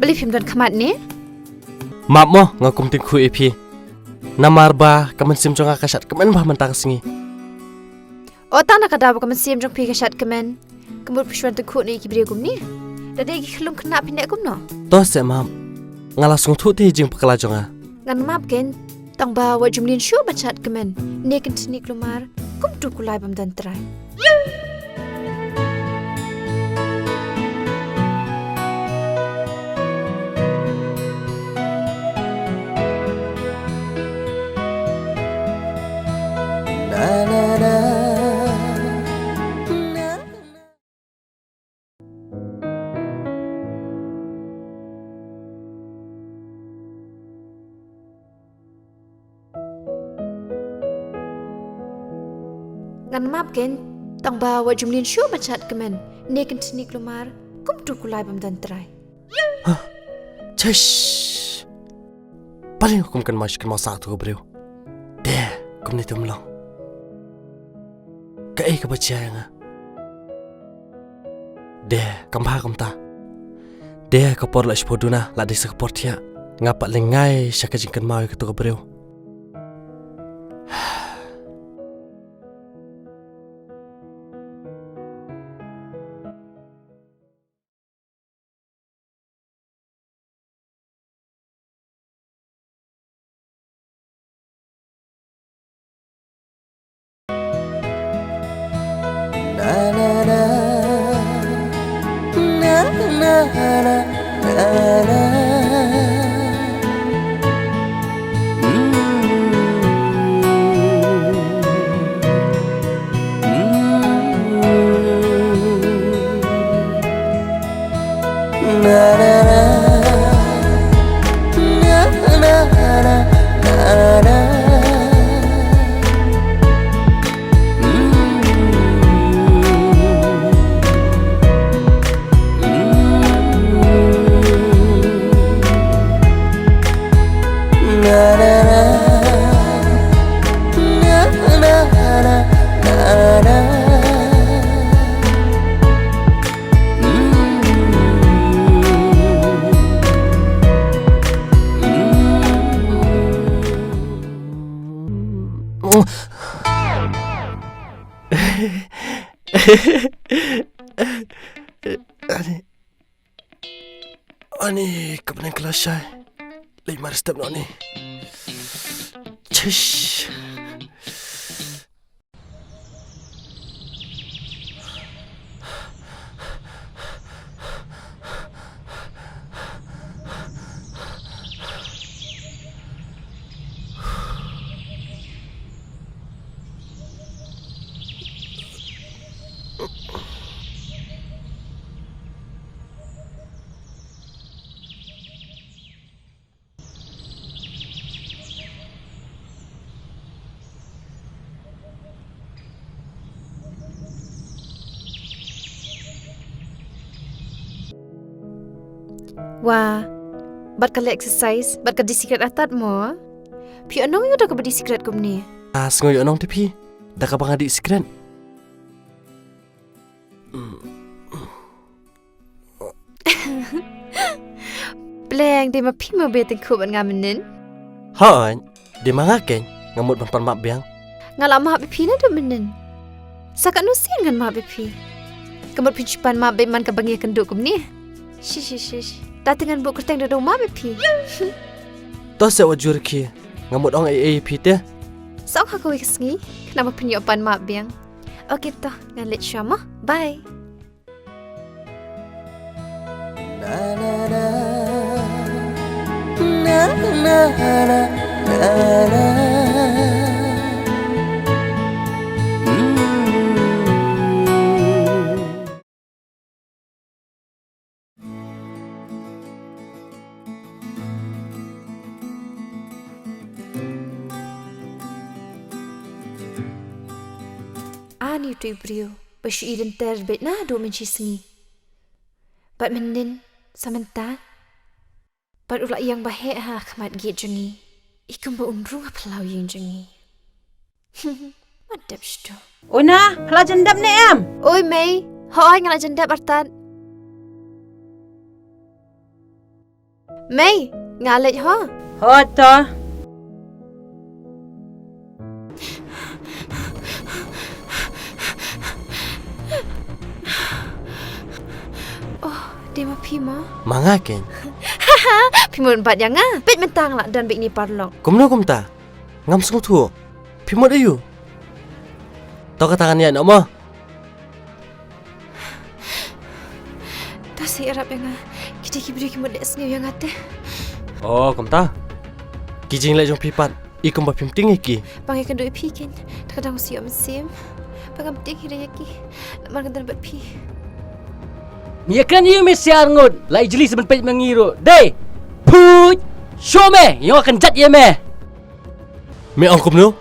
beli film dan kemat ni? Maaf mo, ngakum tingku EP. Namar ba, kaman sim jong akasat kaman bah mentang singi. Otak nak ada apa kaman sim jong pi kasat kaman. Kemud pisuan tingku ni kibri gum ni. Dadi kelum kena pindah gum no. Tos se maaf. Ngalasung tu ti jing pekala jonga. Ngan maaf ken. Tang ba wa jumlin shu bachat kaman. Ne ken sini kelumar. Kum tu kulai bam dan try. Ngan maaf ken, tang bawa jumlin syu machat kemen, neken sini kelumar, kum tu kulai bam dan try. Hah, cesh. Paling kum kan masuk mau satu bro. Deh, kum ni tumlong. Kai kebaca nga. Deh, kambah kum ta. Deh kapor la spoduna la di sekapor tia. Ngapak lengai syaka jingkan mau ke tu bro. Ani kebenan kelas saya. 5 step nak ni. Cish. Wah, bat kali exercise, bat kali secret atat mo. Pi anong yu dah ka badi secret kum ni. Sengoy anong ti pi. Dah ka bang adik secret. Pleng di ma pi mo beting ku ban ngamenin. Han, di mangaken ngamut ban mak biang. Ngalak ma pi na do menen. Sakat nusin ngan ma pi. Kemut pincupan ma be man ka bangi kenduk kum ni. Shish. Datingan buk kerteng do ma pi. Tos se wajur ki. Ngamut ong ai pi te. Sok aku kesngi. Kenapa penyopan ma biang? Okey toh, ngan let syama. Bye. Ani tu brio, bashi idan terbit na do menci sengi. Bat mendin samanta. Bat ulak yang bahek ha kemat git jengi. Ikum ba undrung apalau yang jengi. Madap sto. Una, hala jendap ni am. Oi Mei, hoi ngala jendap artan. Mày, ngã lệch hả? Hot to. Dia mah pi mah. Manga ken. Pi mun bat yang ah. Bet mentang lah dan bik ni parlong. Kumno kumta. Ngam sung tu. Pimot ayu. Tau katakan ya nak mah. Tak si Arab yang ah. Kita kibri kimut dek sengiu yang ate. Oh, kumta. Kijing lek jong pipat. Ikum ba pim ting iki. Pangai kan doi pi ken. Kadang siap mesim. Pangam ting hira yaki. Nak margan dan bat pi. Mia kan you mesiar ngut. Lai jeli seben pej mengiru. Dei. Puj. Show me. Yang akan jat ye me. Me ang kumno.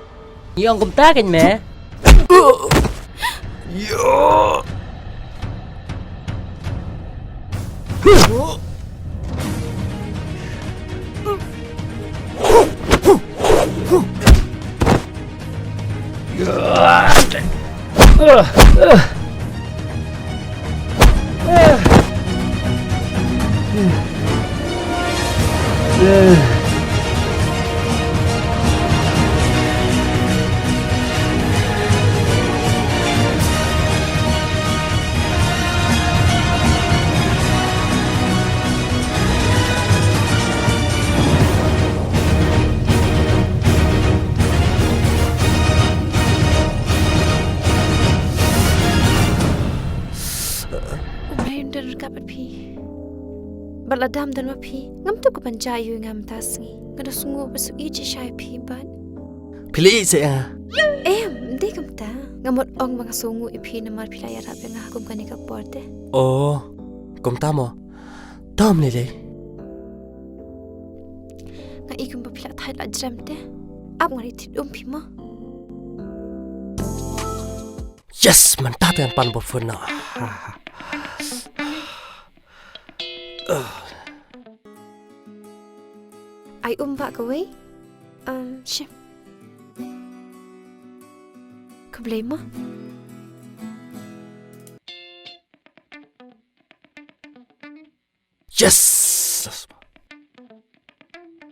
Yang kum ta kan me. Yo. Baladam dan mapi ngam tu ko panjayu ngam tasngi ngada sungu besuk iji syai pi bat Pilih se ah. de kam ta ngamot ong bang sungu ipi namar pilaya rap yang aku kan ka porte Oh, kumta mo. Tom ni deh. nga ikum ba pila thai la jram te ap ngari tit pi ma Yes, mantap yang pan bofun na. ai ba ka wei shim ka blame ma Yes.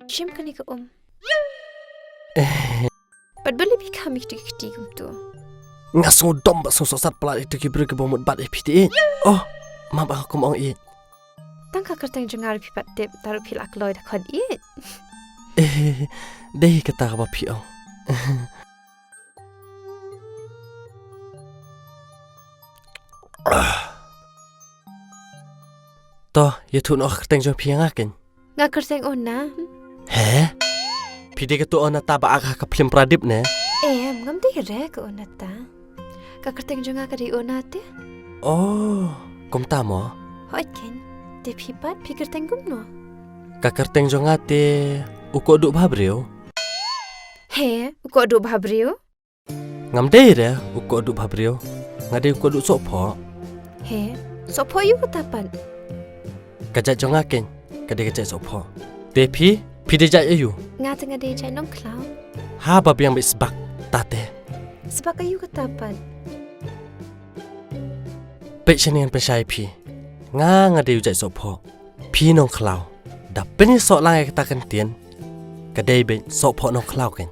shim kan ka But beli pi kami kiti kum tu Ngasung dom ba sosat pelat itu kibru ke bomut bat epiti. Oh, mama aku mau i. Tangka kertang jengar pi pat tip taruh pil akloy da khod i Deh kata apa pi ong. Toh, ya tu nak kertang jong pi ngaken. nga kertang ona He? Pi de ketu ona ta ba aga ka plim pradip ne. ngam de re ka ona ta ka kertang jengar ka di ona te Oh, kum ta mo. hoi ken de pi pat pi kertang gum no Ka kertang jong ate uko duk babreu. he ko do bhabrio Ngam deh re uko duk babreu. Ngade uko duk SOHPHOH. he so po yu tapan Kajat jong ngaken. Kade kajat SOHPHOH. Te pi de jat ayu. nga tengah de jai nongkhlaw Ha bab yang bisbak tate. sebab ayu tapan Pek sini yang pesai pi. Ngade ujat SOHPHOH. Pi nongkhlaw. Da penis sok lang kata kentian. Kadai ben SOHPHOH nongkhlaw kan.